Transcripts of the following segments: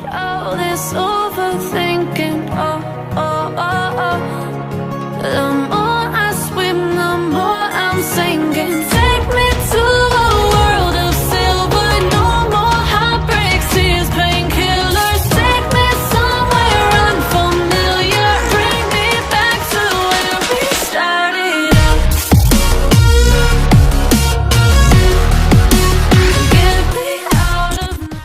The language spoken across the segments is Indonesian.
all this overthinking. Oh, oh, oh, oh. The more I swim, the more I'm sinking. Take me to a world of silver. No more heartbreaks, tears, painkillers. Take me somewhere unfamiliar. Bring me back to where we started out. Get me out of my...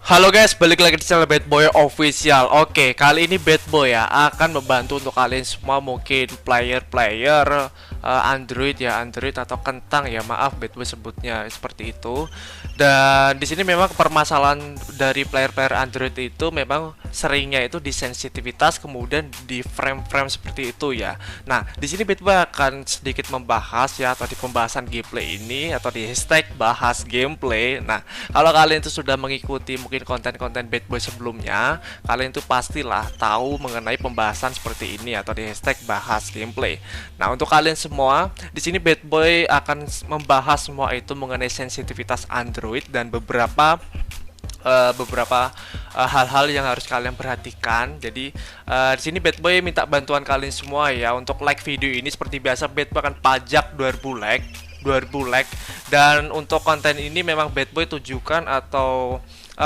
Halo guys, balik lagi di channel Bad Boy Official. Oke, kali ini Bad Boy ya akan membantu untuk kalian semua, mungkin player Android ya, Android atau kentang ya, maaf Bad Boy sebutnya seperti itu. Dan di sini memang permasalahan dari player Android itu memang seringnya itu di sensitivitas, kemudian di frame-frame seperti itu ya. Nah, di sini Bad Boy akan sedikit membahas ya, atau di pembahasan gameplay ini, atau di hashtag bahas gameplay. Nah, kalau kalian itu sudah mengikuti mungkin konten-konten Bad Boy sebelumnya, kalian itu pastilah tahu mengenai pembahasan seperti ini atau di hashtag bahas gameplay. Nah, untuk kalian semua, di sini Bad Boy akan membahas semua itu mengenai sensitivitas Android dan beberapa hal-hal yang harus kalian perhatikan. Jadi di sini Bad Boy minta bantuan kalian semua ya untuk like video ini. Seperti biasa Bad Boy akan pajak 2000 like. Dan untuk konten ini memang Bad Boy tujukan atau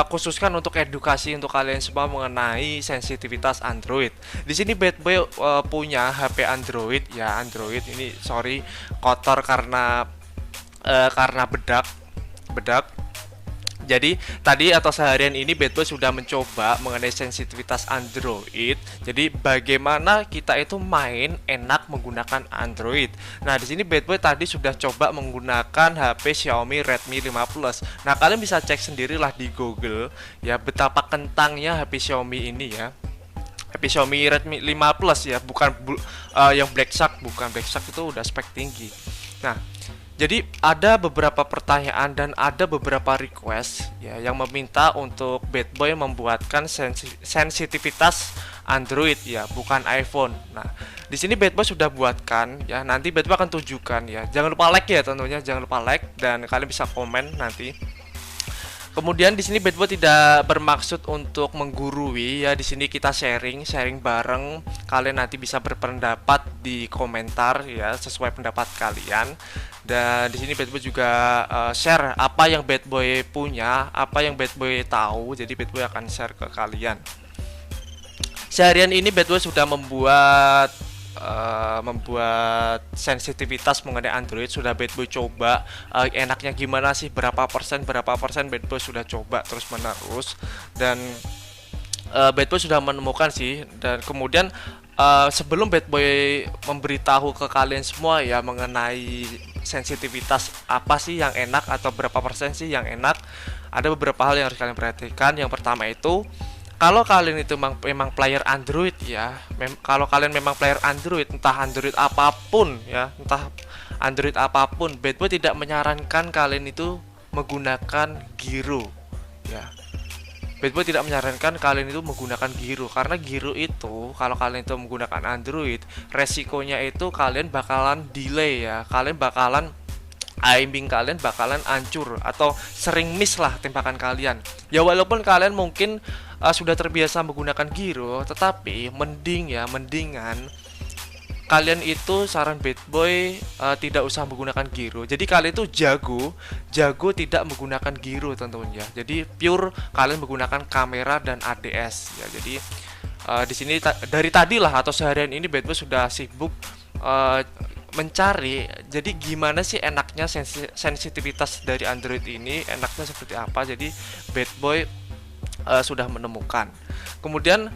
khususkan untuk edukasi untuk kalian semua mengenai sensitivitas Android. Di sini Bad Boy punya HP Android ya, Android ini sorry kotor karena bedak. Jadi tadi atau seharian ini Bad Boy sudah mencoba mengenai sensitivitas Android. Jadi bagaimana kita itu main enak menggunakan Android. Nah, di sini Bad Boy tadi sudah coba menggunakan HP Xiaomi Redmi 5 Plus. Nah, kalian bisa cek sendirilah di Google ya betapa kentangnya HP Xiaomi ini ya. HP Xiaomi Redmi 5 Plus ya, bukan yang Black Shark, bukan Black Shark itu udah spek tinggi. Nah, jadi ada beberapa pertanyaan dan ada beberapa request ya yang meminta untuk Bad Boy membuatkan sensitivitas Android ya, bukan iPhone. Nah, di sini Bad Boy sudah buatkan ya. Nanti Bad Boy akan tunjukkan ya. Jangan lupa like ya tentunya, jangan lupa like dan kalian bisa komen nanti. Kemudian di sini Bad Boy tidak bermaksud untuk menggurui ya. Di sini kita sharing bareng. Kalian nanti bisa berpendapat di komentar ya sesuai pendapat kalian. Dan di sini Bad Boy juga share apa yang Bad Boy punya, apa yang Bad Boy tahu. Jadi Bad Boy akan share ke kalian. Seharian ini Bad Boy sudah membuat sensitivitas mengenai Android. Sudah Bad Boy coba enaknya gimana sih, berapa persen Bad Boy sudah coba terus menerus. Dan Bad Boy sudah menemukan sih. Dan kemudian sebelum Bad Boy memberitahu ke kalian semua ya mengenai sensitivitas apa sih yang enak atau berapa persen sih yang enak, ada beberapa hal yang harus kalian perhatikan. Yang pertama itu, kalau kalian itu memang player Android ya, kalau kalian memang player Android, entah Android apapun ya, Bad Boy tidak menyarankan kalian itu menggunakan Giro ya. Bad Boy tidak menyarankan kalian itu menggunakan Giro, karena Giro itu kalau kalian itu menggunakan Android, resikonya itu kalian bakalan delay ya, aiming kalian bakalan hancur atau sering miss lah tembakan kalian. Ya walaupun kalian mungkin sudah terbiasa menggunakan Giro, tetapi mendingan kalian itu saran Bad Boy tidak usah menggunakan Giro. Jadi kalian itu jago tidak menggunakan Giro tentunya. Jadi pure kalian menggunakan kamera dan ADS ya. Jadi di sini dari tadi lah atau seharian ini Bad Boy sudah sibuk mencari, jadi gimana sih enaknya sensitivitas dari Android ini, enaknya seperti apa. Jadi Bad Boy sudah menemukan. Kemudian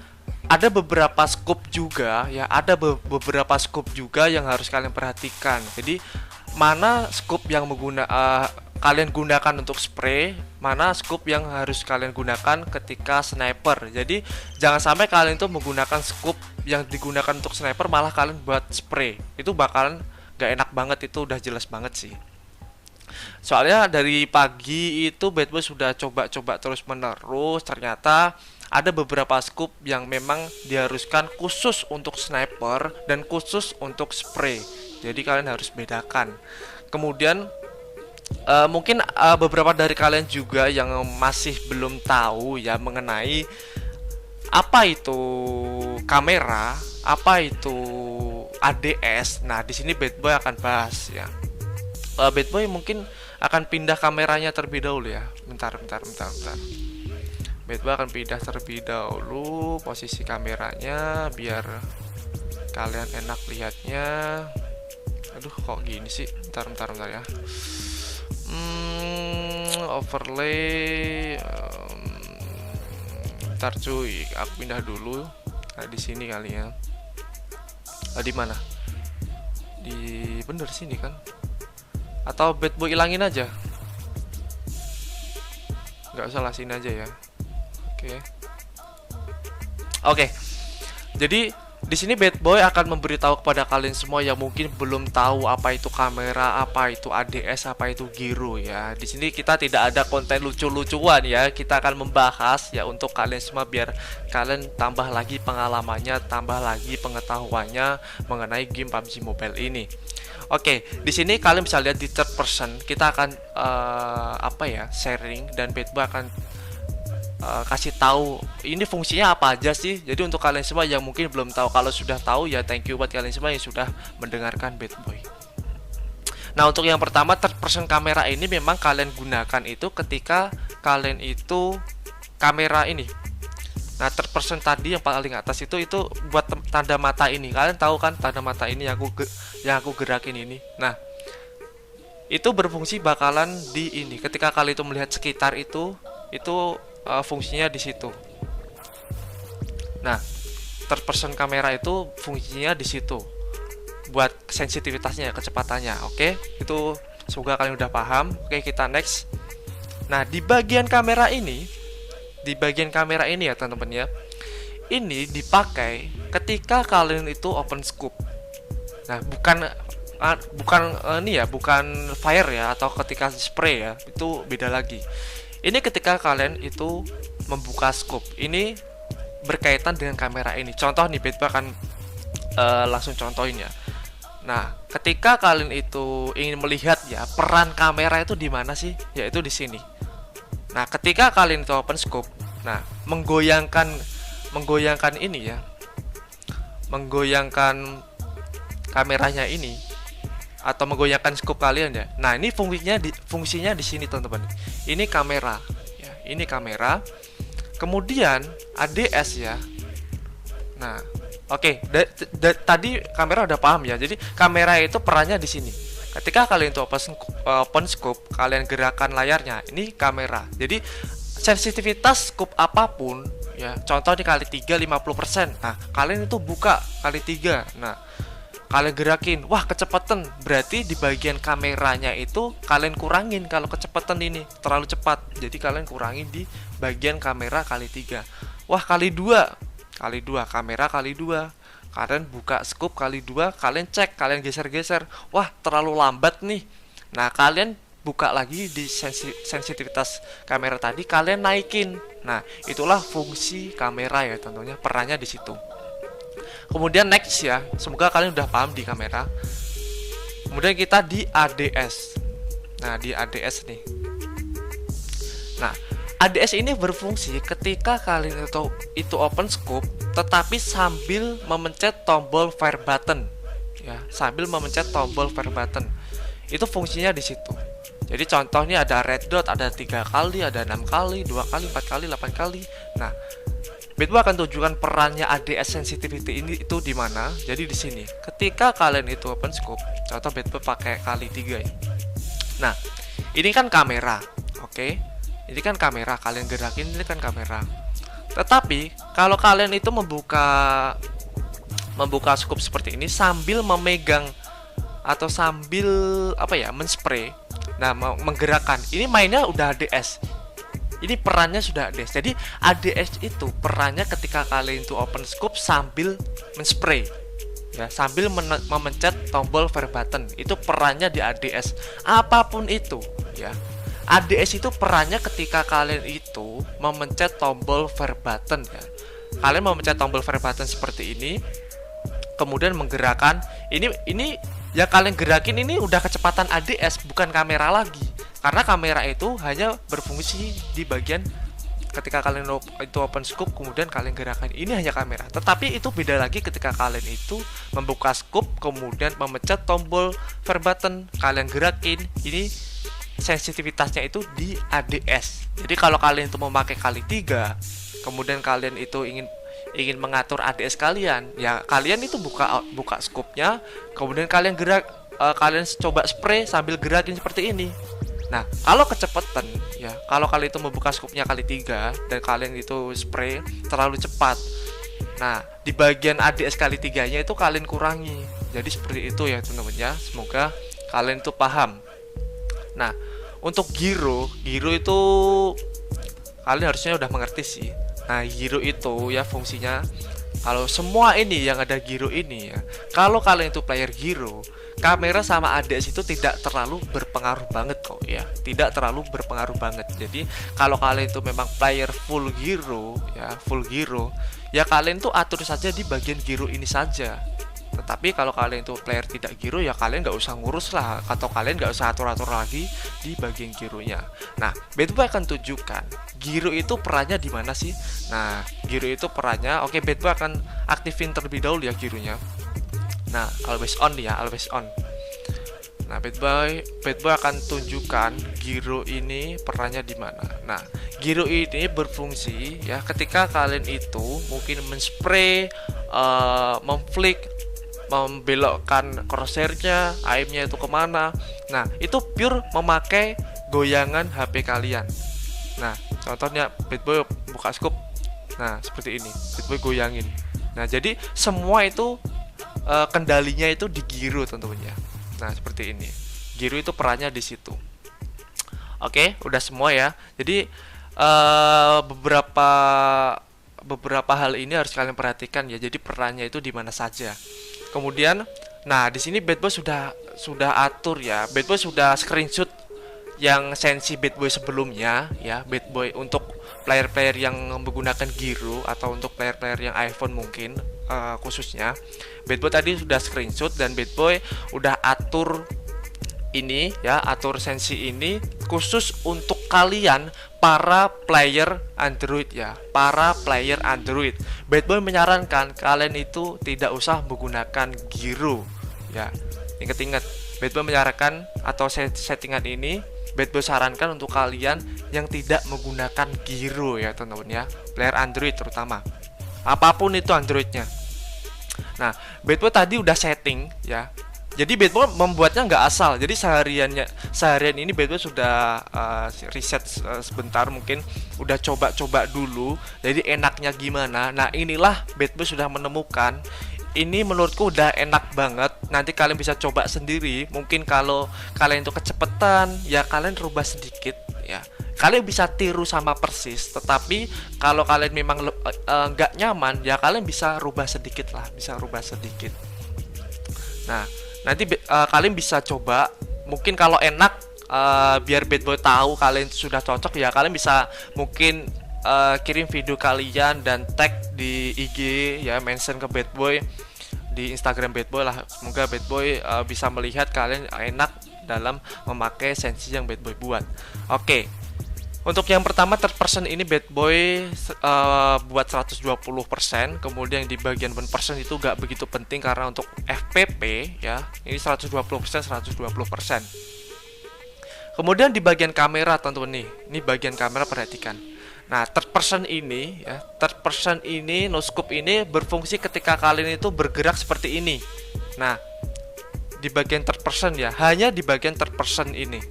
ada beberapa scope juga ya, beberapa scope juga yang harus kalian perhatikan. Jadi mana scope yang kalian gunakan untuk spray, mana scope yang harus kalian gunakan ketika sniper. Jadi jangan sampai kalian itu menggunakan scope yang digunakan untuk sniper malah kalian buat spray. Itu bakalan gak enak banget, itu udah jelas banget sih. Soalnya dari pagi itu Bad Boy sudah coba-coba terus menerus, ternyata ada beberapa scope yang memang diharuskan khusus untuk sniper dan khusus untuk spray. Jadi kalian harus bedakan. Kemudian Mungkin beberapa dari kalian juga yang masih belum tahu ya mengenai apa itu kamera, apa itu ADS. Nah, di sini Bad Boy akan bahas ya. Bad Boy mungkin akan pindah kameranya terlebih dahulu ya. Bentar. Bad Boy akan pindah terlebih dahulu posisi kameranya biar kalian enak lihatnya. Aduh, kok gini sih? Bentar ya. Overlay. Bentar cuy, aku pindah dulu. Nah, di sini kali ya. Di mana? Bener sini kan? Atau Bad Boy ilangin aja? Nggak usah lah, sini aja ya. Oke. Jadi di sini Bad Boy akan memberitahu kepada kalian semua yang mungkin belum tahu apa itu kamera, apa itu ADS, apa itu giro ya. Di sini kita tidak ada konten lucu-lucuan ya. Kita akan membahas ya untuk kalian semua biar kalian tambah lagi pengalamannya, tambah lagi pengetahuannya mengenai game PUBG Mobile ini. Oke, di sini kalian bisa lihat di third person kita akan sharing dan Bad Boy akan kasih tahu ini fungsinya apa aja sih. Jadi untuk kalian semua yang mungkin belum tahu, kalau sudah tahu ya thank you buat kalian semua yang sudah mendengarkan Bad Boy. Nah, untuk yang pertama, third person kamera ini memang kalian gunakan itu ketika kalian itu kamera ini. Nah, third person tadi yang paling atas itu buat tanda mata ini. Kalian tahu kan tanda mata ini yang aku gerakin ini. Nah, itu berfungsi bakalan di ini. Ketika kalian itu melihat sekitar itu fungsinya di situ. Nah, third person kamera itu fungsinya di situ buat sensitivitasnya, kecepatannya. Oke, itu semoga kalian udah paham. Oke, kita next. Nah, di bagian kamera ini ya teman-teman ya, ini dipakai ketika kalian itu open scope. Nah, bukan fire ya, atau ketika spray ya, itu beda lagi. Ini ketika kalian itu membuka scope, ini berkaitan dengan kamera ini. Contoh nih, Bad Boy akan langsung contohin ya. Nah, ketika kalian itu ingin melihat ya peran kamera itu di mana sih? Yaitu di sini. Nah, ketika kalian itu open scope, nah menggoyangkan ini ya, menggoyangkan kameranya ini atau menggoyangkan scope kalian ya. Nah, ini fungsinya di sini teman-teman. Ini kamera ya, ini kamera. Kemudian ADS ya. Nah, oke, tadi kamera udah paham ya. Jadi kamera itu perannya di sini. Ketika kalian itu open scope, kalian gerakan layarnya, ini kamera. Jadi sensitivitas scope apapun ya, contoh nih kali 3 50%. Nah, kalian itu buka kali 3. Nah, kalian gerakin, wah kecepatan, berarti di bagian kameranya itu kalian kurangin. Kalau kecepatan ini terlalu cepat, jadi kalian kurangin di bagian kamera kali 3. Wah kali 2 kamera kali 2, kalian buka scope kali 2, kalian cek, kalian geser-geser, wah terlalu lambat nih. Nah, kalian buka lagi di sensitivitas kamera tadi, kalian naikin. Nah, itulah fungsi kamera ya tentunya, perannya di situ. Kemudian next ya, semoga kalian udah paham di kamera. Kemudian kita di ADS. Nah, di ADS nih. Nah, ADS ini berfungsi ketika kalian itu open scope tetapi sambil memencet tombol fire button. Ya, sambil memencet tombol fire button. Itu fungsinya di situ. Jadi contohnya ada red dot, ada 3 kali, ada 6 kali, 2 kali, 4 kali, 8 kali. Nah, Bad Boy akan tunjukkan perannya ADS sensitivity ini itu di mana. Jadi di sini. Ketika kalian itu open scope, contoh Bad Boy pakai kali 3 ya. Nah, ini kan kamera. Oke. Ini kan kamera, kalian gerakin, ini kan kamera. Tetapi kalau kalian itu membuka scope seperti ini sambil memegang atau sambil menspray. Nah, menggerakkan. Ini mainnya udah ADS. Ini perannya sudah ADS. Jadi ADS itu perannya ketika kalian itu open scope sambil men-spray ya, sambil memencet tombol fire button. Itu perannya di ADS. Apapun itu ya. ADS itu perannya ketika kalian itu memencet tombol fire button ya. Kalian memencet tombol fire button seperti ini. Kemudian menggerakkan ini yang kalian gerakin ini udah kecepatan ADS, bukan kamera lagi. Karena kamera itu hanya berfungsi di bagian ketika kalian itu open scope kemudian kalian gerakan, ini hanya kamera. Tetapi itu beda lagi ketika kalian itu membuka scope kemudian memencet tombol fire button, kalian gerakin, ini sensitivitasnya itu di ADS. Jadi kalau kalian itu memakai kali 3, kemudian kalian itu ingin mengatur ADS kalian, ya kalian itu buka scope-nya, kemudian kalian kalian coba spray sambil gerakin seperti ini. Nah, kalau kecepatan ya, kalau kalian itu membuka scope-nya kali 3 dan kalian itu spray terlalu cepat. Nah, di bagian ADS kali 3-nya itu kalian kurangi. Jadi seperti itu ya teman-teman ya. Semoga kalian itu paham. Nah, untuk gyro itu kalian harusnya udah mengerti sih. Nah, gyro itu ya fungsinya, kalau semua ini yang ada gyro ini ya, kalau kalian itu player gyro, kamera sama ADS itu tidak terlalu berpengaruh banget kok ya, tidak terlalu berpengaruh banget. Jadi kalau kalian itu memang player full gyro ya kalian tuh atur saja di bagian gyro ini saja. Tetapi kalau kalian itu player tidak gyro ya kalian nggak usah ngurus lah, atau kalian nggak usah atur-atur lagi di bagian gyronya. Nah, Bedboy akan tunjukkan gyro itu perannya di mana sih. Nah, gyro itu perannya, oke, Bedboy akan aktifin terlebih dahulu ya gyronya. Nah, always on ya, always on. Nah, Bedboy akan tunjukkan gyro ini perannya di mana. Nah, gyro ini berfungsi ya ketika kalian itu mungkin men-spray, memflick, membelokkan crosshairnya, aimnya itu kemana. Nah, itu pure memakai goyangan HP kalian. Nah, contohnya Bedboy buka scope, nah seperti ini, Bedboy goyangin. Nah, jadi semua itu kendalinya itu di gyro tentunya. Nah, seperti ini, gyro itu perannya di situ. Oke, udah semua ya. Jadi beberapa hal ini harus kalian perhatikan ya. Jadi perannya itu di mana saja. Kemudian, nah di sini Bedboy sudah atur ya. Bedboy sudah screenshot yang sensi Bedboy sebelumnya ya. Bedboy untuk player-player yang menggunakan gyro atau untuk player-player yang iPhone mungkin khususnya, Bedboy tadi sudah screenshot dan Bedboy udah atur ini ya, atur sensi ini khusus untuk kalian para player Android ya, para player Android. Bedboy menyarankan kalian itu tidak usah menggunakan gyro ya. Ingat-ingat, Bedboy menyarankan atau settingan ini Bedboy sarankan untuk kalian yang tidak menggunakan gyro ya teman-teman ya, player Android terutama, apapun itu Androidnya. Nah, Bedboy tadi udah setting ya. Jadi Bedboy membuatnya nggak asal. Jadi seharian ini Bedboy sudah riset sebentar, mungkin udah coba-coba dulu. Jadi enaknya gimana? Nah, inilah Bedboy sudah menemukan. Ini menurutku udah enak banget. Nanti kalian bisa coba sendiri. Mungkin kalau kalian itu kecepatan, ya kalian rubah sedikit ya. Kalian bisa tiru sama persis. Tetapi kalau kalian memang nggak nyaman, ya kalian bisa rubah sedikit lah, bisa rubah sedikit. Nah, nanti kalian bisa coba. Mungkin kalau enak, biar Bedboy tahu kalian sudah cocok ya, kalian bisa mungkin kirim video kalian dan tag di IG ya, mention ke Bedboy di Instagram Bedboy lah. Semoga Bedboy bisa melihat kalian enak dalam memakai sensi yang Bedboy buat. Oke. Untuk yang pertama third person ini Bedboy buat 120%, kemudian di bagian 1% itu gak begitu penting karena untuk FPP ya, ini 120%. Kemudian di bagian kamera teman-teman nih, ini bagian kamera perhatikan. Nah, third person ini ya, third person ini no scope ini berfungsi ketika kalian itu bergerak seperti ini. Nah, di bagian third person ya, hanya di bagian third person ini.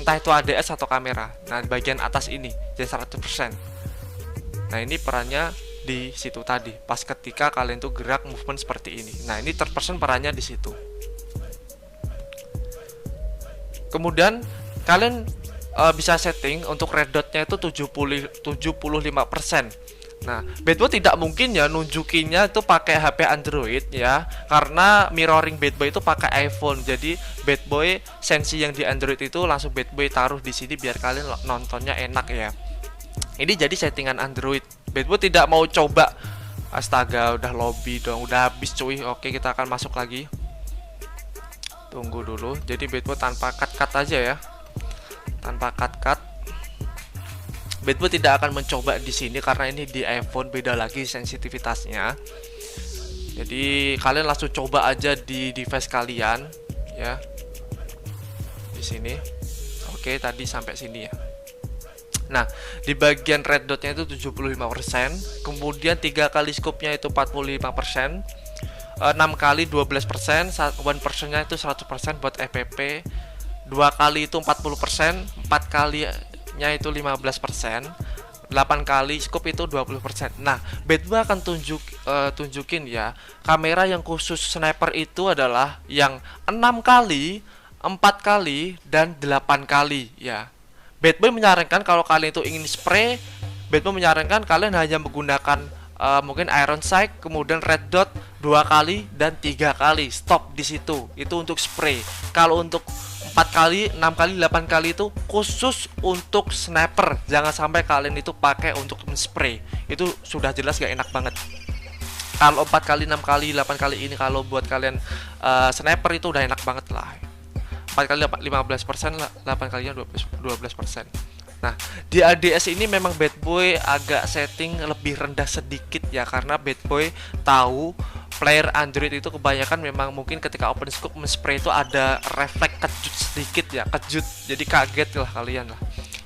Entah itu ADS atau kamera. Nah, di bagian atas ini jadi 100%. Nah, ini perannya di situ tadi. Pas ketika kalian tuh gerak movement seperti ini. Nah, ini third person perannya di situ. Kemudian kalian bisa setting untuk red dotnya itu 75%. Nah, Bedboy tidak mungkin ya nunjukinnya itu pakai HP Android ya, karena mirroring Bedboy itu pakai iPhone. Jadi Bedboy sensi yang di Android itu langsung Bedboy taruh di sini biar kalian nontonnya enak ya. Ini jadi settingan Android. Bedboy tidak mau coba. Astaga, udah lobby dong, udah habis cuy. Oke, kita akan masuk lagi. Tunggu dulu. Jadi Bedboy tanpa cut-cut aja ya. tanpa cut. Bad Boy tidak akan mencoba di sini karena ini di iPhone beda lagi sensitivitasnya. Jadi kalian langsung coba aja di device kalian ya. Di sini. Oke, tadi sampai sini ya. Nah, di bagian red dotnya itu 75%, kemudian 3 kali scope-nya itu 45%, 6 kali 12%, 1%-nya itu 100% buat FPP, 2 kali itu 40%, 4 kalinya itu 15%, 8 kali scope itu 20%. Nah, Bad Boy akan tunjukin ya, kamera yang khusus sniper itu adalah yang 6 kali, 4 kali, dan 8 kali ya. Bad Boy menyarankan kalau kalian itu ingin spray, Bad Boy menyarankan kalian hanya menggunakan mungkin iron sight, kemudian red dot 2 kali dan 3 kali. Stop di situ. Itu untuk spray. Kalau untuk 4 kali, 6 kali, 8 kali itu khusus untuk sniper. Jangan sampai kalian itu pakai untuk spray. Itu sudah jelas gak enak banget. Kalau 4 kali, 6 kali, 8 kali ini kalau buat kalian sniper itu udah enak banget lah. 4 kali 15%, 8 kalinya 12%. Nah, di ADS ini memang Bad Boy agak setting lebih rendah sedikit ya, karena Bad Boy tahu player Android itu kebanyakan memang mungkin ketika open scope men-spray itu ada refleks kejut sedikit ya, kejut. Jadi kaget lah kalian lah.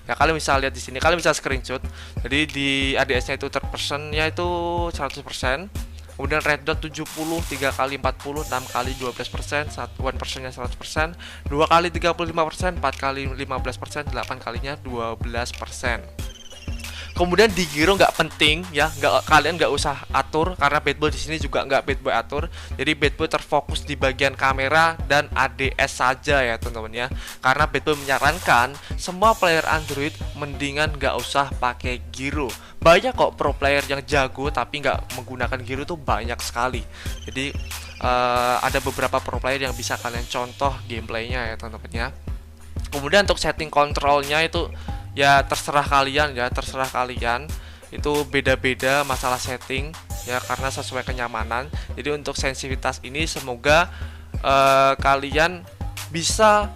Ya, kalian bisa lihat di sini, kalian bisa screenshot. Jadi di ADS-nya itu third person-nya itu 100%. Kemudian red dot 70, 3 kali 40, 6 kali 12%, 1%-nya 100%, 2 kali 35%, 4 kali 15%, 8 kalinya 12%. Kemudian di gyro nggak penting ya, kalian nggak usah atur karena Bad Boy di sini juga nggak Bad Boy atur. Jadi Bad Boy terfokus di bagian kamera dan ADS saja ya teman-teman ya. Karena Bad Boy menyarankan semua player Android mendingan nggak usah pakai gyro. Banyak kok pro player yang jago tapi nggak menggunakan gyro tuh banyak sekali. Jadi ada beberapa pro player yang bisa kalian contoh gameplaynya ya teman-teman ya. Kemudian untuk setting kontrolnya itu ya terserah kalian ya, terserah kalian. Itu beda-beda masalah setting ya, karena sesuai kenyamanan. Jadi untuk sensitivitas ini semoga kalian bisa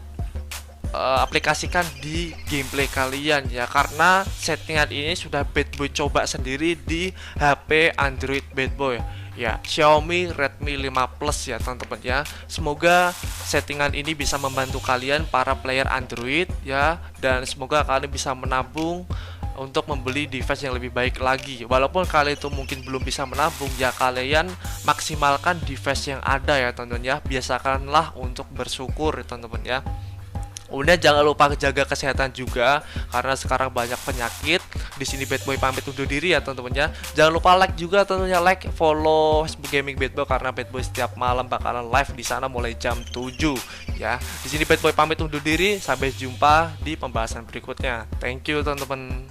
aplikasikan di gameplay kalian ya, karena settingan ini sudah Bad Boy coba sendiri di HP Android Bad Boy ya, Xiaomi Redmi 5 Plus ya teman-teman ya. Semoga settingan ini bisa membantu kalian para player Android ya, dan semoga kalian bisa menabung untuk membeli device yang lebih baik lagi. Walaupun kalian itu mungkin belum bisa menabung ya, kalian maksimalkan device yang ada ya teman-teman ya. Biasakanlah untuk bersyukur ya teman-teman ya. Kemudian jangan lupa jaga kesehatan juga karena sekarang banyak penyakit. Di sini Bad Boy pamit undur diri ya teman-teman ya. Jangan lupa like juga tentunya, like, follow Facebook Gaming Bad Boy karena Bad Boy setiap malam bakalan live di sana mulai jam 7 ya. Di sini Bad Boy pamit undur diri, sampai jumpa di pembahasan berikutnya. Thank you teman-teman.